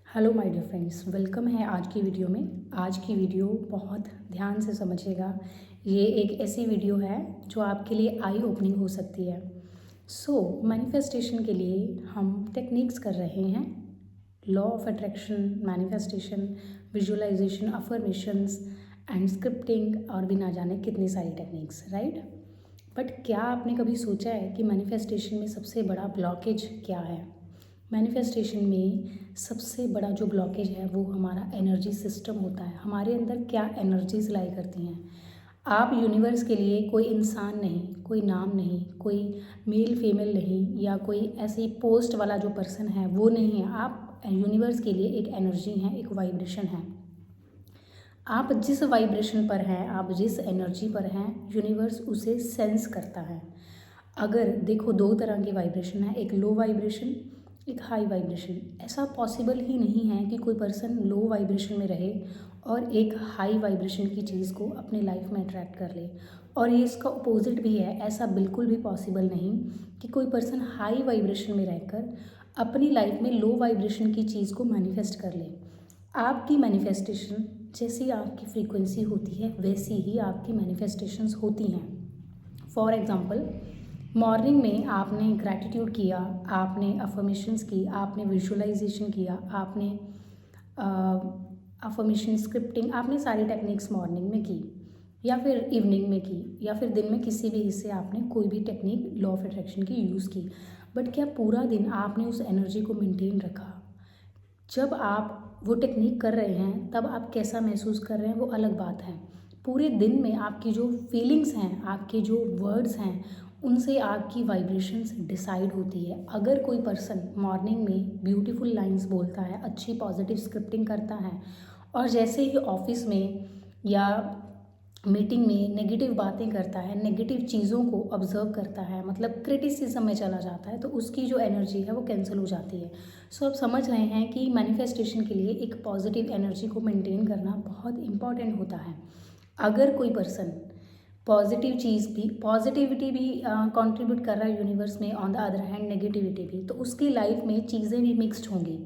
Hello my dear friends, welcome है आज की वीडियो में। आज की वीडियो बहुत ध्यान से समझिएगा। ये एक ऐसी वीडियो है जो आपके लिए आई ओपनिंग हो सकती है। मैनिफेस्टेशन के लिए हम टेक्निक्स कर रहे हैं। Law of attraction, manifestation, visualisation, affirmations and scripting और भी ना जाने कितनी सारी टेक्निक्स, राइट। बट क्या आपने कभी सोचा है कि मैनिफेस्टेशन में सबसे बड़ा ब्लॉकेज क्या है? मैनिफेस्टेशन में सबसे बड़ा जो ब्लॉकेज है वो हमारा एनर्जी सिस्टम होता है। हमारे अंदर क्या एनर्जीज लाई करती हैं। आप यूनिवर्स के लिए कोई इंसान नहीं, कोई नाम नहीं, कोई मेल फीमेल नहीं, या कोई ऐसी पोस्ट वाला जो पर्सन है वो नहीं है। आप यूनिवर्स के लिए एक एनर्जी हैं, एक वाइब्रेशन है। आप जिस वाइब्रेशन पर हैं, आप जिस एनर्जी पर हैं, यूनिवर्स उसे सेंस करता है। अगर देखो, दो तरह की वाइब्रेशन है, एक लो वाइब्रेशन, एक हाई वाइब्रेशन। ऐसा पॉसिबल ही नहीं है कि कोई पर्सन लो वाइब्रेशन में रहे और एक हाई वाइब्रेशन की चीज़ को अपने लाइफ में अट्रैक्ट कर ले। और ये इसका अपोजिट भी है, ऐसा बिल्कुल भी पॉसिबल नहीं कि कोई पर्सन हाई वाइब्रेशन में रहकर अपनी लाइफ में लो वाइब्रेशन की चीज़ को मैनिफेस्ट कर ले। आपकी मैनिफेस्टेशन जैसी आपकी फ्रीक्वेंसी होती है वैसी ही आपकी मैनिफेस्टेशंस होती हैं। फॉर एग्ज़ाम्पल, मॉर्निंग में आपने ग्रैटिट्यूड किया, आपने अफर्मेशंस की, आपने विजुअलाइजेशन किया, आपने अफर्मेशन स्क्रिप्टिंग, आपने सारी टेक्निक्स मॉर्निंग में की, या फिर इवनिंग में की, या फिर दिन में किसी भी हिस्से आपने कोई भी टेक्निक लॉ ऑफ अट्रैक्शन की यूज़ की। बट क्या पूरा दिन आपने उस एनर्जी को मेंटेन रखा? जब आप वो टेक्निक कर रहे हैं तब आप कैसा महसूस कर रहे हैं वो अलग बात है। पूरे दिन में आपकी जो फीलिंग्स हैं, आपके जो वर्ड्स हैं, उनसे आपकी वाइब्रेशंस डिसाइड होती है। अगर कोई पर्सन मॉर्निंग में ब्यूटीफुल लाइंस बोलता है, अच्छी पॉजिटिव स्क्रिप्टिंग करता है, और जैसे ही ऑफिस में या मीटिंग में नेगेटिव बातें करता है, नेगेटिव चीज़ों को ऑब्जर्व करता है, मतलब क्रिटिसिज्म में चला जाता है, तो उसकी जो एनर्जी है वो कैंसिल हो जाती है। आप समझ रहे हैं कि मैनिफेस्टेशन के लिए एक पॉजिटिव एनर्जी को मेंटेन करना बहुत इंपॉर्टेंट होता है। अगर कोई पर्सन पॉजिटिव चीज़ भी, पॉजिटिविटी भी कंट्रीब्यूट कर रहा है यूनिवर्स में, on the other hand negativity भी, तो उसकी लाइफ में चीज़ें भी मिक्स्ड होंगी,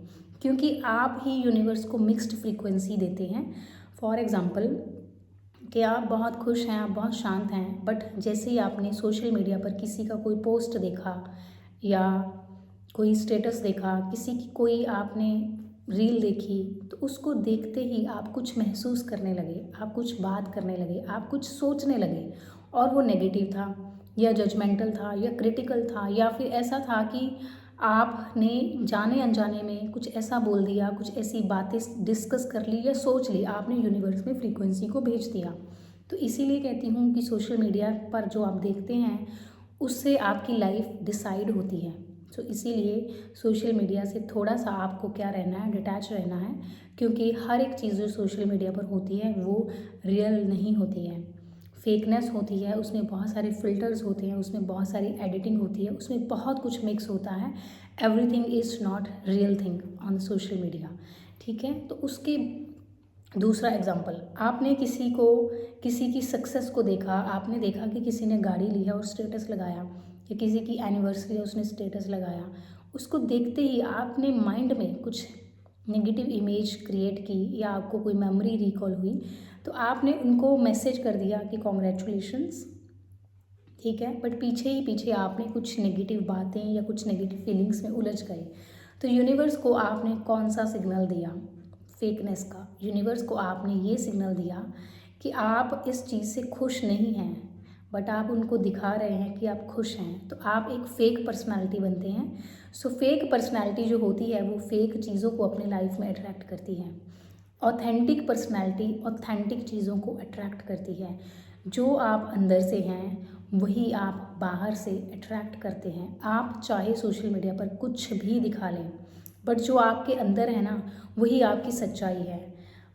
क्योंकि आप ही यूनिवर्स को मिक्स्ड फ्रीक्वेंसी देते हैं। फॉर एग्ज़ाम्पल, कि आप बहुत खुश हैं, आप बहुत शांत हैं, बट जैसे ही आपने सोशल मीडिया पर किसी का कोई पोस्ट देखा या कोई स्टेटस देखा, किसी की कोई आपने रील देखी, तो उसको देखते ही आप कुछ महसूस करने लगे, आप कुछ बात करने लगे, आप कुछ सोचने लगे, और वो नेगेटिव था या जजमेंटल था या क्रिटिकल था, या फिर ऐसा था कि आपने जाने अनजाने में कुछ ऐसा बोल दिया, कुछ ऐसी बातें डिस्कस कर ली या सोच ली, आपने यूनिवर्स में फ्रीक्वेंसी को भेज दिया। तो इसीलिए कहती हूँ कि सोशल मीडिया पर जो आप देखते हैं उससे आपकी लाइफ डिसाइड होती है। इसीलिए सोशल मीडिया से थोड़ा सा आपको क्या रहना है, डिटैच रहना है, क्योंकि हर एक चीज़ जो सोशल मीडिया पर होती है वो रियल नहीं होती है, फेकनेस होती है, उसमें बहुत सारे फ़िल्टर्स होते हैं, उसमें बहुत सारी एडिटिंग होती है, उसमें बहुत कुछ मिक्स होता है। Everything is not real thing on social media, ठीक है। तो उसके दूसरा एग्जांपल, आपने किसी की सक्सेस को देखा, आपने देखा कि किसी ने गाड़ी ली है और स्टेटस लगाया, या किसी की एनिवर्सरी है उसने स्टेटस लगाया, उसको देखते ही आपने माइंड में कुछ नेगेटिव इमेज क्रिएट की, या आपको कोई मेमोरी रिकॉल हुई, तो आपने उनको मैसेज कर दिया कि कॉन्ग्रेचुलेशंस, ठीक है। बट पीछे ही पीछे आपने कुछ नेगेटिव बातें या कुछ नेगेटिव फीलिंग्स में उलझ गए। तो यूनिवर्स को आपने कौन सा सिग्नल दिया? फेकनेस का। यूनिवर्स को आपने ये सिग्नल दिया कि आप इस चीज़ से खुश नहीं हैं, बट आप उनको दिखा रहे हैं कि आप खुश हैं, तो आप एक फ़ेक पर्सनालिटी बनते हैं। फेक पर्सनालिटी जो होती है वो फेक चीज़ों को अपनी लाइफ में अट्रैक्ट करती है। ऑथेंटिक पर्सनालिटी ऑथेंटिक चीज़ों को अट्रैक्ट करती है। जो आप अंदर से हैं वही आप बाहर से अट्रैक्ट करते हैं। आप चाहे सोशल मीडिया पर कुछ भी दिखा लें, बट जो आपके अंदर है ना, वही आपकी सच्चाई है।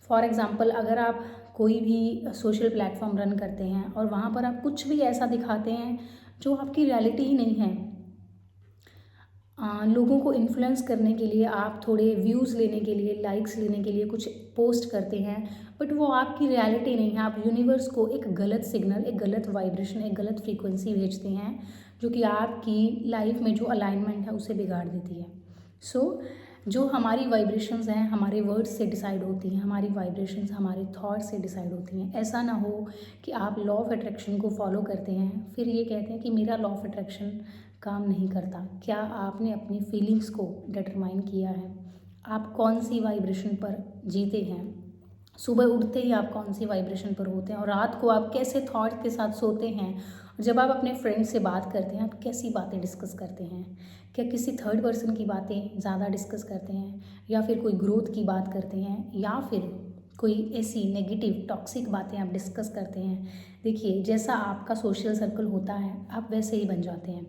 फॉर एग्ज़ाम्पल, अगर आप कोई भी सोशल प्लेटफॉर्म रन करते हैं और वहाँ पर आप कुछ भी ऐसा दिखाते हैं जो आपकी रियलिटी ही नहीं है, लोगों को इन्फ्लुएंस करने के लिए, आप थोड़े व्यूज़ लेने के लिए, लाइक्स लेने के लिए कुछ पोस्ट करते हैं, बट वो आपकी रियलिटी नहीं है। आप यूनिवर्स को एक गलत सिग्नल, एक गलत वाइब्रेशन, एक गलत फ्रीक्वेंसी भेजते हैं, जो कि आपकी लाइफ में जो अलाइनमेंट है उसे बिगाड़ देती है। जो हमारी वाइब्रेशंस हैं हमारे वर्ड्स से डिसाइड होती हैं, हमारी वाइब्रेशंस हमारे थॉट्स से डिसाइड होती हैं। ऐसा ना हो कि आप लॉ ऑफ अट्रैक्शन को फॉलो करते हैं फिर ये कहते हैं कि मेरा लॉ ऑफ अट्रैक्शन काम नहीं करता। क्या आपने अपनी फीलिंग्स को डिटरमाइन किया है? आप कौन सी वाइब्रेशन पर जीते हैं? सुबह उठते ही आप कौन सी वाइब्रेशन पर होते हैं और रात को आप कैसे थॉट के साथ सोते हैं? जब आप अपने फ्रेंड से बात करते हैं आप कैसी बातें डिस्कस करते हैं? क्या किसी थर्ड पर्सन की बातें ज़्यादा डिस्कस करते हैं या फिर कोई ग्रोथ की बात करते हैं या फिर कोई ऐसी नेगेटिव टॉक्सिक बातें आप डिस्कस करते हैं? देखिए, जैसा आपका सोशल सर्कल होता है आप वैसे ही बन जाते हैं।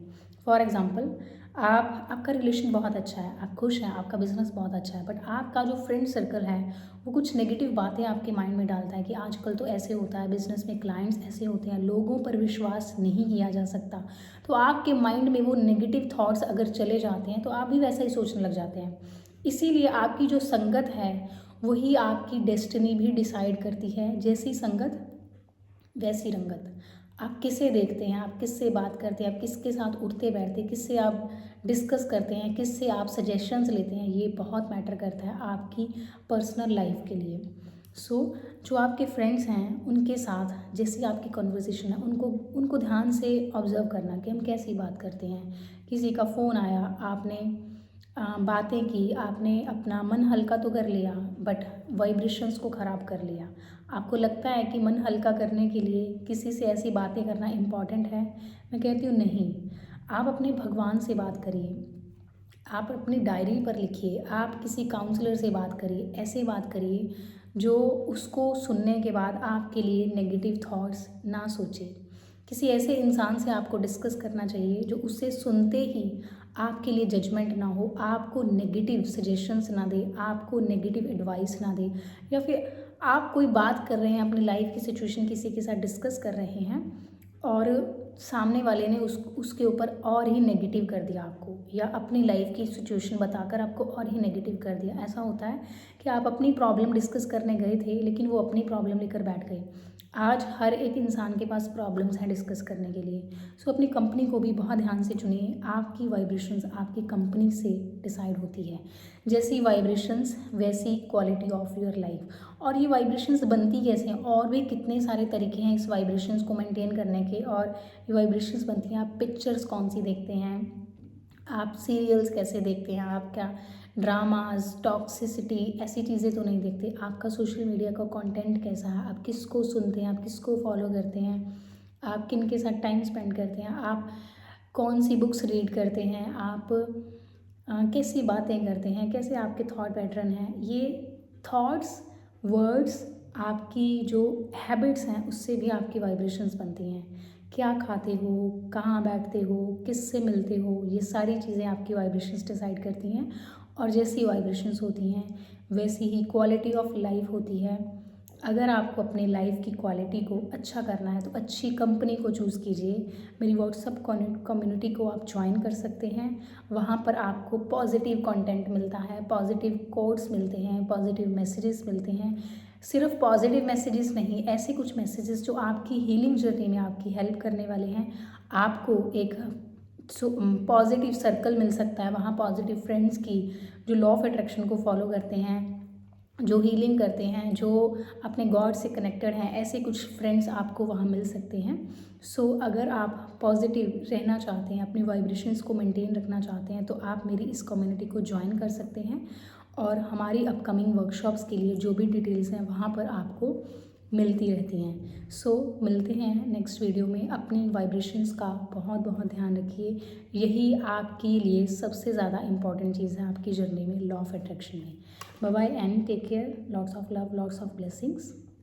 फॉर एग्ज़ाम्पल, आपका रिलेशन बहुत अच्छा है, आप खुश हैं, आपका बिजनेस बहुत अच्छा है, बट आपका जो फ्रेंड सर्कल है वो कुछ नेगेटिव बातें आपके माइंड में डालता है कि आजकल तो ऐसे होता है, बिजनेस में क्लाइंट्स ऐसे होते हैं, लोगों पर विश्वास नहीं किया जा सकता। तो आपके माइंड में वो नेगेटिव थॉट्स अगर चले जाते हैं तो आप भी वैसा ही सोचने लग जाते हैं। इसीलिए आपकी जो संगत है वही आपकी डेस्टिनी भी डिसाइड करती है। जैसी संगत वैसी रंगत। आप किसे देखते हैं, आप किससे बात करते हैं, आप किसके साथ उठते बैठते हैं, किससे आप डिस्कस करते हैं, किससे आप सजेशंस लेते हैं, ये बहुत मैटर करता है आपकी पर्सनल लाइफ के लिए। जो आपके फ्रेंड्स हैं उनके साथ जैसी आपकी कन्वर्सेशन है उनको ध्यान से ऑब्ज़र्व करना कि हम कैसी बात करते हैं। किसी का फ़ोन आया, आपने बातें की, आपने अपना मन हल्का तो कर लिया बट वाइब्रेशंस को ख़राब कर लिया। आपको लगता है कि मन हल्का करने के लिए किसी से ऐसी बातें करना इम्पॉर्टेंट है? मैं कहती हूँ नहीं। आप अपने भगवान से बात करिए, आप अपनी डायरी पर लिखिए, आप किसी काउंसलर से बात करिए, ऐसे बात करिए जो उसको सुनने के बाद आपके लिए नेगेटिव थॉट्स ना सोचे। किसी ऐसे इंसान से आपको डिस्कस करना चाहिए जो उससे सुनते ही आपके लिए जजमेंट ना हो, आपको नेगेटिव सजेशंस ना दे, आपको नेगेटिव एडवाइस ना दे, या फिर आप कोई बात कर रहे हैं अपनी लाइफ की सिचुएशन किसी के साथ डिस्कस कर रहे हैं और सामने वाले ने उसके ऊपर और ही नेगेटिव कर दिया आपको, या अपनी लाइफ की सिचुएशन बताकर आपको और ही नेगेटिव कर दिया। ऐसा होता है कि आप अपनी प्रॉब्लम डिस्कस करने गए थे लेकिन वो अपनी प्रॉब्लम लेकर बैठ गए। आज हर एक इंसान के पास प्रॉब्लम्स हैं डिस्कस करने के लिए। सो अपनी कंपनी को भी बहुत ध्यान से चुनिए। आपकी वाइब्रेशंस आपकी कंपनी से डिसाइड होती है। जैसी वाइब्रेशंस वैसी क्वालिटी ऑफ योर लाइफ। और ये वाइब्रेशंस बनती कैसे हैं? और भी कितने सारे तरीके हैं इस वाइब्रेशंस को मेंटेन करने के। और ये वाइब्रेशंस बनती हैं, आप पिक्चर्स कौन सी देखते हैं, आप सीरियल्स कैसे देखते हैं, आप क्या ड्रामाज, टॉक्सिसिटी ऐसी चीज़ें तो नहीं देखते। आपका सोशल मीडिया का कंटेंट कैसा है, आप किसको सुनते हैं, आप किसको फॉलो करते हैं, आप किन के साथ टाइम स्पेंड करते हैं, आप कौन सी बुक्स रीड करते हैं, आप कैसी बातें करते हैं, कैसे आपके थॉट पैटर्न हैं। ये थॉट्स, वर्ड्स, आपकी जो हैबिट्स हैं उससे भी आपकी वाइब्रेशंस बनती हैं। क्या खाते हो, कहाँ बैठते हो, किससे मिलते हो, ये सारी चीज़ें आपकी वाइब्रेशंस डिसाइड करती हैं। और जैसी वाइब्रेशंस होती हैं वैसी ही क्वालिटी ऑफ लाइफ होती है। अगर आपको अपनी लाइफ की क्वालिटी को अच्छा करना है तो अच्छी कंपनी को चूज़ कीजिए। मेरी व्हाट्सअप कम्युनिटी को आप ज्वाइन कर सकते हैं। वहाँ पर आपको पॉजिटिव कंटेंट मिलता है, पॉजिटिव कोट्स मिलते हैं, पॉजिटिव मैसेजेस मिलते हैं। सिर्फ पॉजिटिव मैसेजेस नहीं, ऐसे कुछ मैसेजेस जो आपकी हीलिंग जर्नी में आपकी हेल्प करने वाले हैं। आपको एक पॉजिटिव सर्कल मिल सकता है वहाँ, पॉजिटिव फ्रेंड्स की जो लॉ ऑफ अट्रैक्शन को फॉलो करते हैं, जो हीलिंग करते हैं, जो अपने गॉड से कनेक्टेड हैं। ऐसे कुछ फ्रेंड्स आपको वहाँ मिल सकते हैं। अगर आप पॉजिटिव रहना चाहते हैं, अपनी वाइब्रेशंस को मेंटेन रखना चाहते हैं तो आप मेरी इस कम्युनिटी को ज्वाइन कर सकते हैं। और हमारी अपकमिंग वर्कशॉप्स के लिए जो भी डिटेल्स हैं वहाँ पर आपको मिलती रहती हैं। मिलते हैं नेक्स्ट वीडियो में। अपनी वाइब्रेशंस का बहुत बहुत ध्यान रखिए। यही आपके लिए सबसे ज़्यादा इम्पॉर्टेंट चीज़ है आपकी जर्नी में, लॉ ऑफ अट्रैक्शन में। Bye bye and take care. Lots of love, lots of blessings.